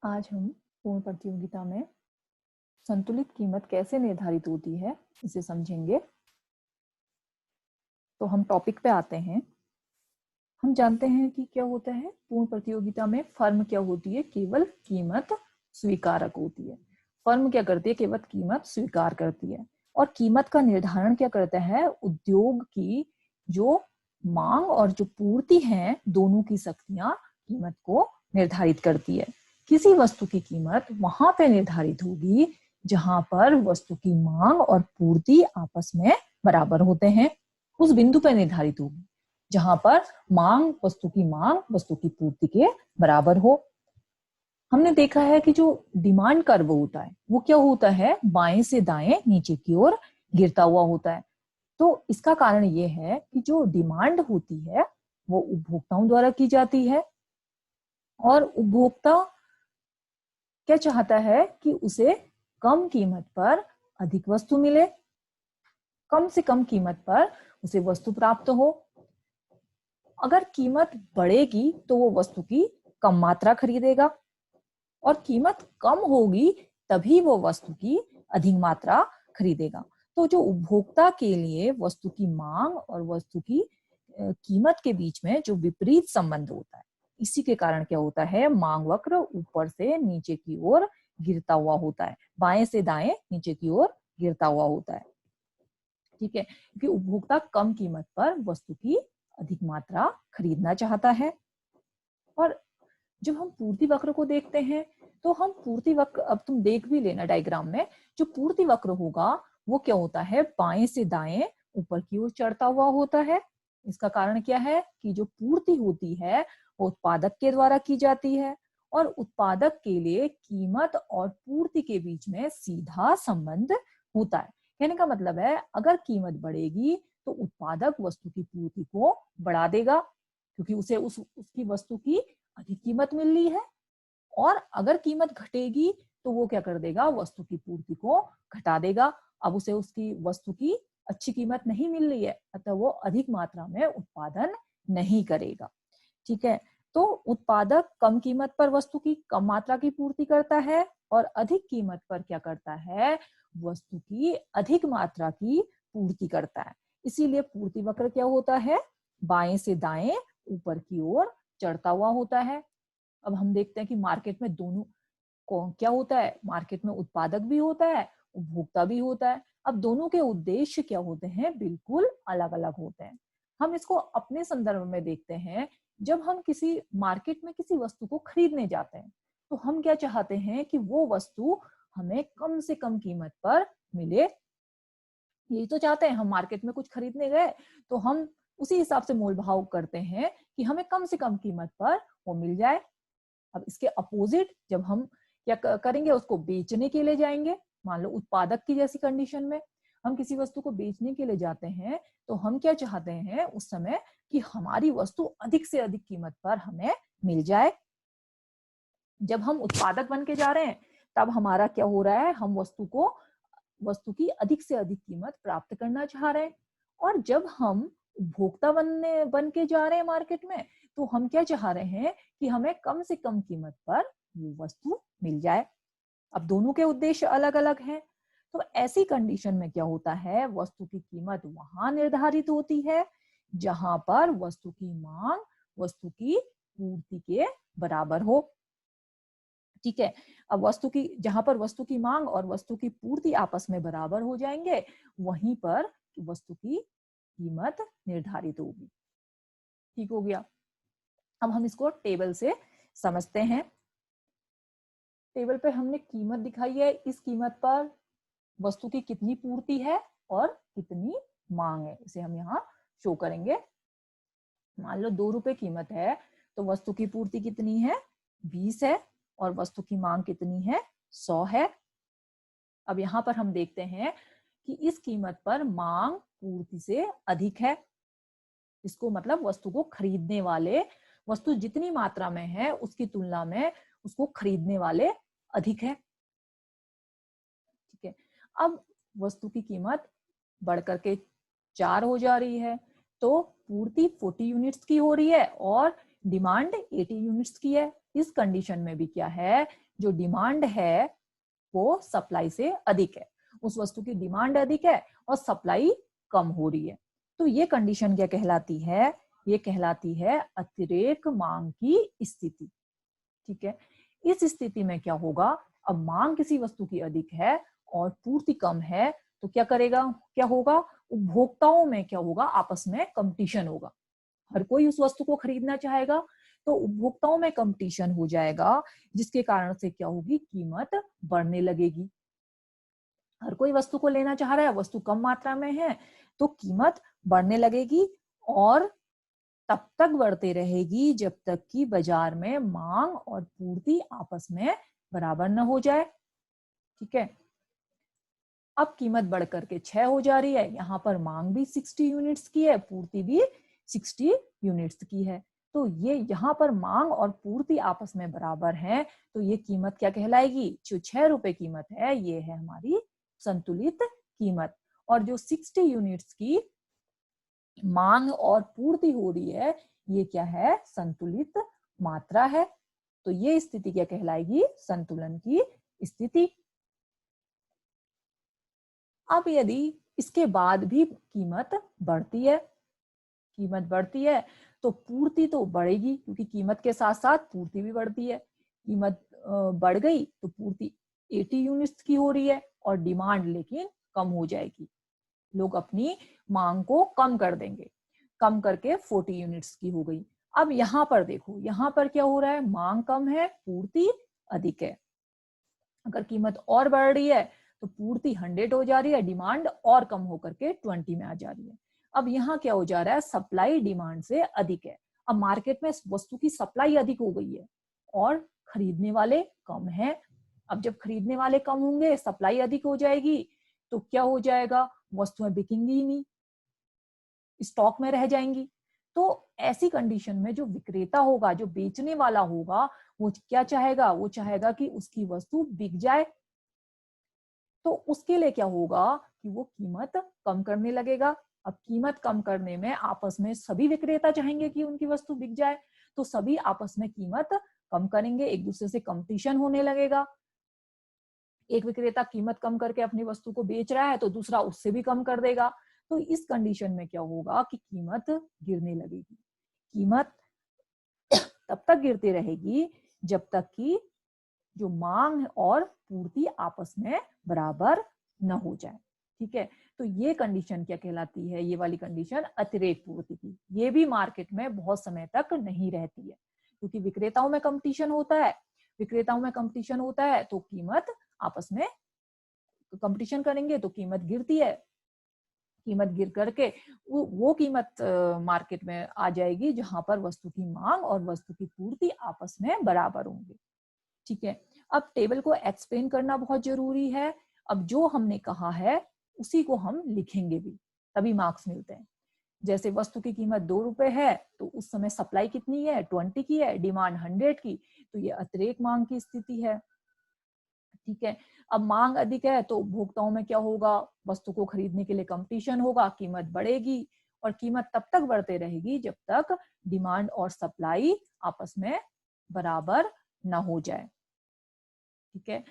आज हम पूर्ण प्रतियोगिता में संतुलित कीमत कैसे निर्धारित होती है इसे समझेंगे। तो हम टॉपिक पे आते हैं। हम जानते हैं कि क्या होता है पूर्ण प्रतियोगिता में। फर्म क्या होती है? केवल कीमत स्वीकारक होती है। फर्म क्या करती है? केवल कीमत स्वीकार करती है। और कीमत का निर्धारण क्या करता है? उद्योग की जो मांग और जो पूर्ति है, दोनों की शक्तियां कीमत को निर्धारित करती है। किसी वस्तु की कीमत वहां पे निर्धारित होगी जहां पर वस्तु की मांग और पूर्ति आपस में बराबर होते हैं। उस बिंदु पर निर्धारित होगी जहां पर मांग वस्तु की पूर्ति के बराबर हो। हमने देखा है कि जो डिमांड कर्व होता है वो क्या होता है? बाएं से दाएं नीचे की ओर गिरता हुआ होता है। तो इसका कारण ये है कि जो डिमांड होती है वो उपभोक्ताओं द्वारा की जाती है और उपभोक्ता क्या चाहता है कि उसे कम कीमत पर अधिक वस्तु मिले, कम से कम कीमत पर उसे वस्तु प्राप्त हो। अगर कीमत बढ़ेगी तो वो वस्तु की कम मात्रा खरीदेगा और कीमत कम होगी तभी वो वस्तु की अधिक मात्रा खरीदेगा। तो जो उपभोक्ता के लिए वस्तु की मांग और वस्तु की कीमत के बीच में जो विपरीत संबंध होता है, इसी के कारण क्या होता है? मांग वक्र ऊपर से नीचे की ओर गिरता हुआ होता है, बाएं से दाएं नीचे की ओर गिरता हुआ होता है। ठीक है, क्योंकि उपभोक्ता कम कीमत पर वस्तु की अधिक मात्रा खरीदना चाहता है। और जब हम पूर्ति वक्र को देखते हैं तो हम पूर्ति वक्र, अब तुम देख भी लेना डायग्राम में, जो पूर्ति वक्र होगा वो क्या होता है? बाएं से दाएं ऊपर की ओर चढ़ता हुआ होता है। इसका कारण क्या है कि जो पूर्ति होती है वो उत्पादक के द्वारा की जाती है और उत्पादक के लिए कीमत और पूर्ति के बीच में सीधा संबंध होता है। कहने का मतलब है अगर कीमत बढ़ेगी तो उत्पादक वस्तु की पूर्ति को बढ़ा देगा क्योंकि उसे उसकी वस्तु की अधिक कीमत मिल रही है। और अगर कीमत घटेगी तो वो क्या कर देगा? वस्तु की पूर्ति को घटा देगा। अब उसे उसकी वस्तु की अच्छी कीमत नहीं मिल रही है, अतः वो अधिक मात्रा में उत्पादन नहीं करेगा। ठीक है, तो उत्पादक कम कीमत पर वस्तु की कम मात्रा की पूर्ति करता है और अधिक कीमत पर क्या करता है? वस्तु की अधिक मात्रा की पूर्ति करता है। इसीलिए पूर्ति वक्र क्या होता है? बाएं से दाएं ऊपर की ओर चढ़ता हुआ होता है। अब हम देखते हैं कि मार्केट में दोनों को क्या होता है? मार्केट में उत्पादक भी होता है, उपभोक्ता भी होता है। अब दोनों के उद्देश्य क्या होते हैं? बिल्कुल अलग अलग होते हैं। हम इसको अपने संदर्भ में देखते हैं। जब हम किसी मार्केट में किसी वस्तु को खरीदने जाते हैं तो हम क्या चाहते हैं कि वो वस्तु हमें कम से कम कीमत पर मिले। यही तो चाहते हैं। हम मार्केट में कुछ खरीदने गए तो हम उसी हिसाब से मोल भाव करते हैं कि हमें कम से कम कीमत पर वो मिल जाए। अब इसके अपोजिट जब हम क्या करेंगे? उसको बेचने के लिए जाएंगे। मान लो उत्पादक की जैसी कंडीशन में हम किसी वस्तु को बेचने के लिए जाते हैं तो हम क्या चाहते हैं उस समय कि हमारी वस्तु अधिक से अधिक कीमत पर हमें मिल जाए। जब हम उत्पादक बन के जा रहे हैं तब हमारा क्या हो रहा है? हम वस्तु की अधिक से अधिक कीमत प्राप्त करना चाह रहे हैं। और जब हम उपभोक्ता बन के जा रहे हैं मार्केट में तो हम क्या चाह रहे हैं कि हमें कम से कम कीमत पर वो वस्तु मिल जाए। अब दोनों के उद्देश्य अलग अलग हैं। तो ऐसी कंडीशन में क्या होता है? वस्तु की कीमत वहां निर्धारित होती है जहां पर वस्तु की मांग वस्तु की पूर्ति के बराबर हो। ठीक है, अब जहां पर वस्तु की मांग और वस्तु की पूर्ति आपस में बराबर हो जाएंगे वहीं पर वस्तु की कीमत निर्धारित होगी। ठीक हो गया। अब हम इसको टेबल से समझते हैं। टेबल पे हमने कीमत दिखाई है। इस कीमत पर वस्तु की कितनी पूर्ति है और कितनी मांग है, इसे हम यहाँ शो करेंगे। मान लो 2 रुपए कीमत है तो वस्तु की पूर्ति कितनी है? 20 है और वस्तु की मांग कितनी है? 100 है। अब यहाँ पर हम देखते हैं कि इस कीमत पर मांग पूर्ति से अधिक है। इसको मतलब वस्तु को खरीदने वाले, वस्तु जितनी मात्रा में है उसकी तुलना में उसको खरीदने वाले अधिक है। ठीक है, अब वस्तु की कीमत बढ़ करके 4 हो जा रही है तो पूर्ति 40 यूनिट्स की हो रही है और डिमांड 80 यूनिट्स की है। इस कंडीशन में भी क्या है, जो डिमांड है वो सप्लाई से अधिक है, उस वस्तु की डिमांड अधिक है और सप्लाई कम हो रही है। तो ये कंडीशन क्या कहलाती है, ये कहलाती है अतिरेक मांग की स्थिति। ठीक है, इस स्थिति में क्या होगा, अब मांग किसी वस्तु की अधिक है और पूर्ति कम है, तो क्या करेगा, क्या होगा, उपभोक्ताओं में क्या होगा, आपस में कंपटीशन होगा, हर कोई उस वस्तु को खरीदना चाहेगा, तो उपभोक्ताओं में कंपटीशन हो जाएगा, जिसके कारण से क्या होगी, कीमत बढ़ने लगेगी। हर कोई वस्तु को लेना चाह रहा है, वस्तु कम मात्रा में है, तो कीमत बढ़ने लगेगी और तब तक बढ़ते रहेगी जब तक कि बाजार में मांग और पूर्ति आपस में बराबर न हो जाए। ठीक है, अब कीमत बढ़ करके 6 हो जा रही है, यहाँ पर मांग भी 60 यूनिट्स की है, पूर्ति भी 60 यूनिट्स की है, तो ये यहाँ पर मांग और पूर्ति आपस में बराबर है, तो ये कीमत क्या कहलाएगी, जो 6 रुपए कीमत है ये है हमारी संतुलित कीमत। और जो 60 यूनिट्स की मांग और पूर्ति हो रही है ये क्या है, संतुलित मात्रा है। तो ये स्थिति क्या कहलाएगी, संतुलन की स्थिति। अब यदि इसके बाद भी कीमत बढ़ती है, कीमत बढ़ती है तो पूर्ति तो बढ़ेगी, क्योंकि कीमत के साथ साथ पूर्ति भी बढ़ती है। कीमत बढ़ गई तो पूर्ति 80 यूनिट्स की हो रही है और डिमांड लेकिन कम हो जाएगी, लोग अपनी मांग को कम कर देंगे, कम करके 40 यूनिट्स की हो गई। अब यहाँ पर देखो, यहाँ पर क्या हो रहा है, मांग कम है, पूर्ति अधिक है। अगर कीमत और बढ़ रही है तो पूर्ति 100 हो जा रही है, डिमांड और कम होकर के 20 में आ जा रही है। अब यहाँ क्या हो जा रहा है, सप्लाई डिमांड से अधिक है। अब मार्केट में वस्तु की सप्लाई अधिक हो गई है और खरीदने वाले कम हैं। अब जब खरीदने वाले कम होंगे, सप्लाई अधिक हो जाएगी, तो क्या हो जाएगा, वस्तुएं बिकेंगी ही नहीं, स्टॉक में रह जाएंगी। तो ऐसी कंडीशन में जो विक्रेता होगा, जो बेचने वाला होगा, वो क्या चाहेगा, वो चाहेगा कि उसकी वस्तु बिक जाए। तो उसके लिए क्या होगा कि वो कीमत कम करने लगेगा। अब कीमत कम करने में आपस में सभी विक्रेता चाहेंगे कि उनकी वस्तु बिक जाए, तो सभी आपस में कीमत कम करेंगे, एक दूसरे से कंपटीशन होने लगेगा। एक विक्रेता कीमत कम करके अपनी वस्तु को बेच रहा है तो दूसरा उससे भी कम कर देगा। तो इस कंडीशन में क्या होगा कि कीमत गिरने लगेगी। कीमत तब तक गिरती रहेगी जब तक कि जो मांग और पूर्ति आपस में बराबर न हो जाए। ठीक है, तो ये कंडीशन क्या कहलाती है, ये वाली कंडीशन अतिरेक पूर्ति की। ये भी मार्केट में बहुत समय तक नहीं रहती है, क्योंकि विक्रेताओं में कंपटीशन होता है, विक्रेताओं में कंपटीशन होता है तो कीमत आपस में कंपटीशन करेंगे तो कीमत गिरती है। कीमत गिर करके वो कीमत मार्केट में आ जाएगी जहां पर वस्तु की मांग और वस्तु की पूर्ति आपस में बराबर होंगे। ठीक है, अब टेबल को एक्सप्लेन करना बहुत जरूरी है। अब जो हमने कहा है उसी को हम लिखेंगे भी, तभी मार्क्स मिलते हैं। जैसे वस्तु की कीमत 2 रुपए है तो उस समय सप्लाई कितनी है, 20 की है, डिमांड 100 की, तो ये अतिरेक मांग की स्थिति है। ठीक है, अब मांग अधिक है तो उपभोक्ताओं में क्या होगा, वस्तु को खरीदने के लिए कंपटीशन होगा, कीमत बढ़ेगी और कीमत तब तक बढ़ते रहेगी जब तक डिमांड और सप्लाई आपस में बराबर न हो जाए। ठीक है,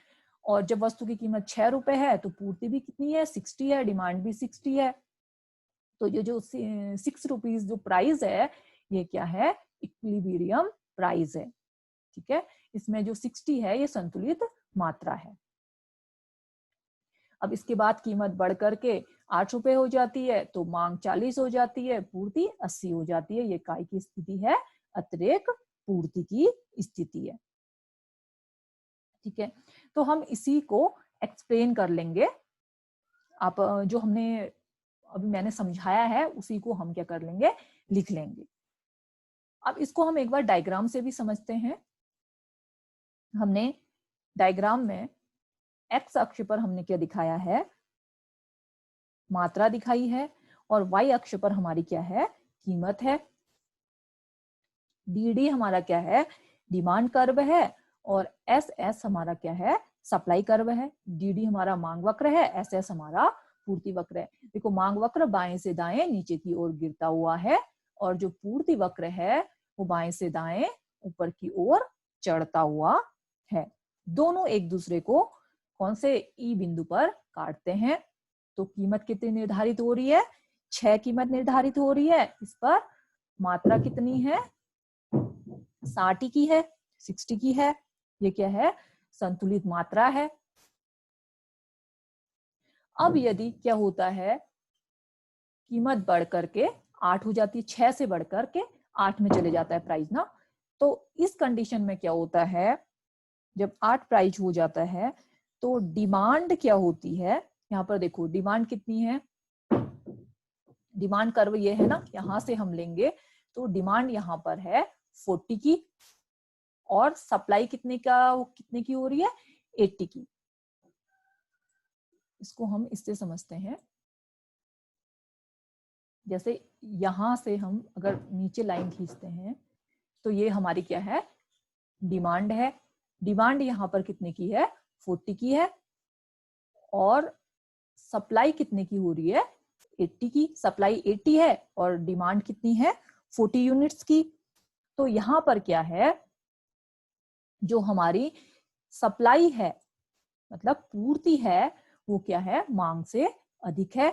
और जब वस्तु की कीमत 6 रुपए है तो पूर्ति भी कितनी है, 60 है, डिमांड भी 60 है, तो ये जो 6 रुपीज जो प्राइस है ये क्या है, इक्विलिब्रियम प्राइस है। ठीक है, इसमें जो 60 है ये संतुलित मात्रा है। अब इसके बाद कीमत बढ़ करके 8 रुपए हो जाती है तो मांग 40 हो जाती है, पूर्ति 80 हो जाती है। ये काय की स्थिति है, अतिरेक पूर्ति की स्थिति है। ठीक है, तो हम इसी को एक्सप्लेन कर लेंगे। आप जो हमने अभी मैंने समझाया है उसी को हम क्या कर लेंगे, लिख लेंगे। अब इसको हम एक बार डायग्राम से भी समझते हैं। हमने डायग्राम में एक्स अक्ष पर हमने क्या दिखाया है, मात्रा दिखाई है, और वाई अक्ष पर हमारी क्या है, कीमत है। डी डी हमारा क्या है, डिमांड कर्व है, और एस एस हमारा क्या है, सप्लाई कर्व है। डी डी हमारा मांग वक्र है, एस एस हमारा पूर्ति वक्र है। देखो मांग वक्र बाएं से दाएं नीचे की ओर गिरता हुआ है, और जो पूर्ति वक्र है वो बाएं से दाएं ऊपर की ओर चढ़ता हुआ है। दोनों एक दूसरे को कौन से ई बिंदु पर काटते हैं। तो कीमत कितनी निर्धारित हो रही है, 6 कीमत निर्धारित हो रही है। इस पर मात्रा कितनी है, 60 की है, 60 की है। ये क्या है, संतुलित मात्रा है। अब यदि क्या होता है, कीमत बढ़ करके 8 हो जाती है, 6 से बढ़ करके 8 में चले जाता है प्राइस ना, तो इस कंडीशन में क्या होता है, जब 8 प्राइस हो जाता है तो डिमांड क्या होती है, यहाँ पर देखो डिमांड कितनी है, डिमांड कर्व ये है ना, यहां से हम लेंगे तो डिमांड यहाँ पर है 40 की, और सप्लाई कितने की हो रही है, 80 की। इसको हम इससे समझते हैं, जैसे यहां से हम अगर नीचे लाइन खींचते हैं तो ये हमारी क्या है, डिमांड है। डिमांड यहाँ पर कितने की है, 40 की है, और सप्लाई कितने की हो रही है, 80 की। सप्लाई 80 है और डिमांड कितनी है, 40 यूनिट्स की। तो यहाँ पर क्या है, जो हमारी सप्लाई है मतलब पूर्ति है, वो क्या है, मांग से अधिक है।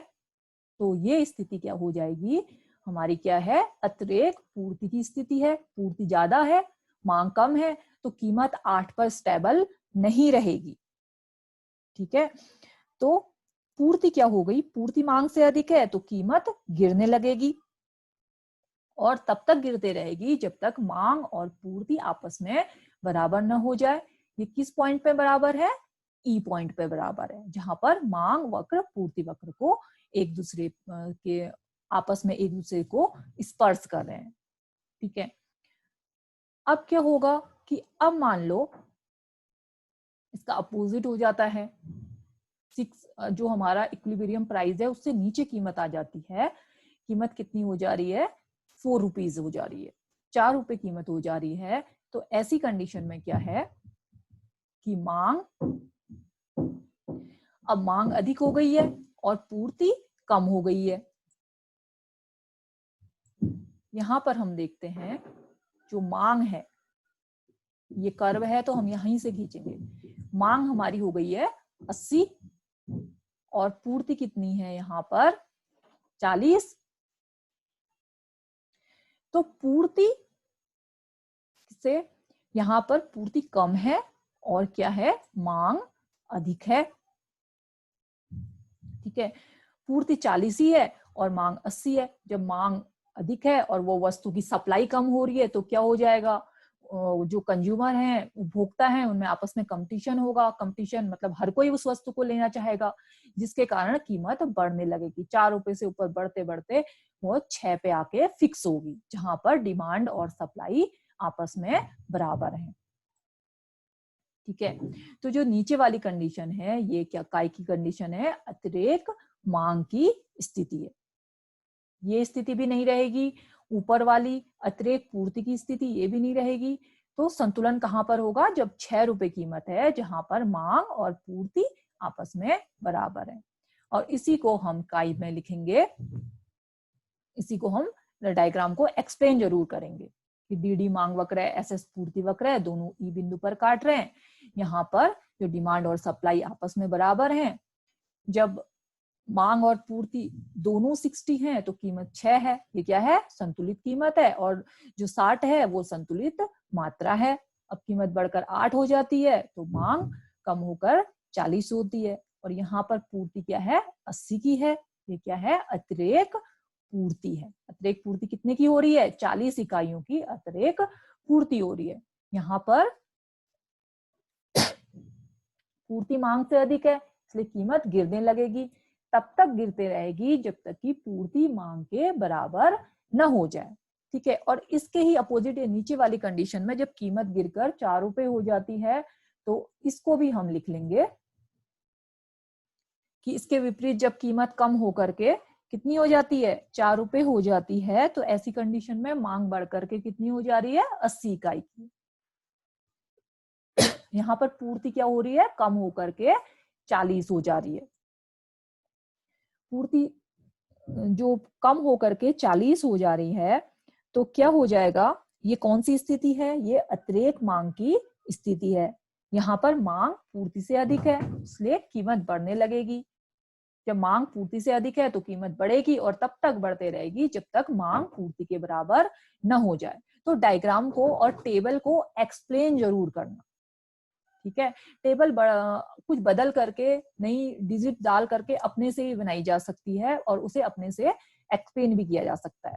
तो ये स्थिति क्या हो जाएगी हमारी, क्या है, अतिरेक पूर्ति की स्थिति है। पूर्ति ज्यादा है, मांग कम है, तो कीमत 8 पर स्टेबल नहीं रहेगी। ठीक है, तो पूर्ति क्या हो गई, पूर्ति मांग से अधिक है तो कीमत गिरने लगेगी, और तब तक गिरते रहेगी जब तक मांग और पूर्ति आपस में बराबर न हो जाए। ये किस पॉइंट पे बराबर है, ई पॉइंट पे बराबर है, जहां पर मांग वक्र पूर्ति वक्र को एक दूसरे के आपस में एक दूसरे को स्पर्श कर रहे हैं। ठीक है, अब क्या होगा कि अब मान लो इसका अपोजिट हो जाता है, 6 जो हमारा इक्विलिब्रियम प्राइस है उससे नीचे कीमत आ जाती है। कीमत कितनी हो जा रही है, 4 रुपीज हो जा रही है, 4 रुपए कीमत हो जा रही है। तो ऐसी कंडीशन में क्या है कि अब मांग अधिक हो गई है और पूर्ति कम हो गई है। यहां पर हम देखते हैं जो मांग है, ये कर्व है तो हम यहीं से खींचेंगे, मांग हमारी हो गई है 80 और पूर्ति कितनी है यहाँ पर 40। तो पूर्ति से यहाँ पर पूर्ति कम है और क्या है, मांग अधिक है। ठीक है, पूर्ति 40 ही है और मांग 80 है। जब मांग अधिक है और वो वस्तु की सप्लाई कम हो रही है तो क्या हो जाएगा, जो कंज्यूमर हैं, उपभोक्ता हैं, उनमें आपस में कंपटीशन होगा। कंपटीशन मतलब हर कोई उस वस्तु को लेना चाहेगा, जिसके कारण कीमत बढ़ने लगेगी। 4 रुपए से ऊपर बढ़ते बढ़ते वो 6 पे आके फिक्स होगी, जहां पर डिमांड और सप्लाई आपस में बराबर है। ठीक है, तो जो नीचे वाली कंडीशन है ये क्या काय की कंडीशन है, अतिरेक मांग की स्थिति है। ये स्थिति भी नहीं रहेगी, ऊपर वाली अतिरेक पूर्ति की स्थिति ये भी नहीं रहेगी। तो संतुलन कहां पर होगा, जब 6 रुपए कीमत है, जहां पर मांग और पूर्ति आपस में बराबर है। और इसी को हम काई में लिखेंगे, इसी को हम डायग्राम को एक्सप्लेन जरूर करेंगे कि डी मांग वक्र है, एसएस पूर्ति वक्र है, दोनों ई बिंदु पर काट रहे हैं। यहाँ पर जो डिमांड और सप्लाई आपस में बराबर हैं, जब मांग और पूर्ति दोनों 60 हैं तो कीमत 6 है। ये क्या है, संतुलित कीमत है, और जो 60 है वो संतुलित मात्रा है। अब कीमत बढ़कर 8 हो जाती है तो मांग कम होकर 40 होती है, और यहाँ पर पूर्ति क्या है, 80 की है। ये क्या है, अतिरेक पूर्ति है। अतिरेक पूर्ति कितने की हो रही है, 40 इकाइयों की अतिरेक पूर्ति हो रही है। यहाँ पर पूर्ति मांग से अधिक है, इसलिए कीमत गिरने लगेगी। तब तक गिरते रहेगी जब तक कि पूर्ति मांग के बराबर न हो जाए। ठीक है, और इसके ही अपोजिट नीचे वाली कंडीशन में जब कीमत गिरकर 4 रुपए हो जाती है तो इसको भी हम लिख लेंगे कि इसके विपरीत जब कीमत कम होकर के कितनी हो जाती है, 4 रुपए हो जाती है, तो ऐसी कंडीशन में मांग बढ़कर के कितनी हो जा रही है, 80 इकाई की। यहाँ पर पूर्ति क्या हो रही है, कम होकर के 40 हो जा रही है। पूर्ति जो कम होकर के 40 हो जा रही है तो क्या हो जाएगा, ये कौन सी स्थिति है? ये अतिरेक मांग की स्थिति है। यहाँ पर मांग पूर्ति से अधिक है, इसलिए कीमत बढ़ने लगेगी। जब मांग पूर्ति से अधिक है तो कीमत बढ़ेगी और तब तक बढ़ते रहेगी जब तक मांग पूर्ति के बराबर न हो जाए। तो डायग्राम को और टेबल को एक्सप्लेन जरूर करना, ठीक है। टेबल कुछ बदल करके, नई डिजिट डाल करके अपने से ही बनाई जा सकती है और उसे अपने से एक्सप्लेन भी किया जा सकता है।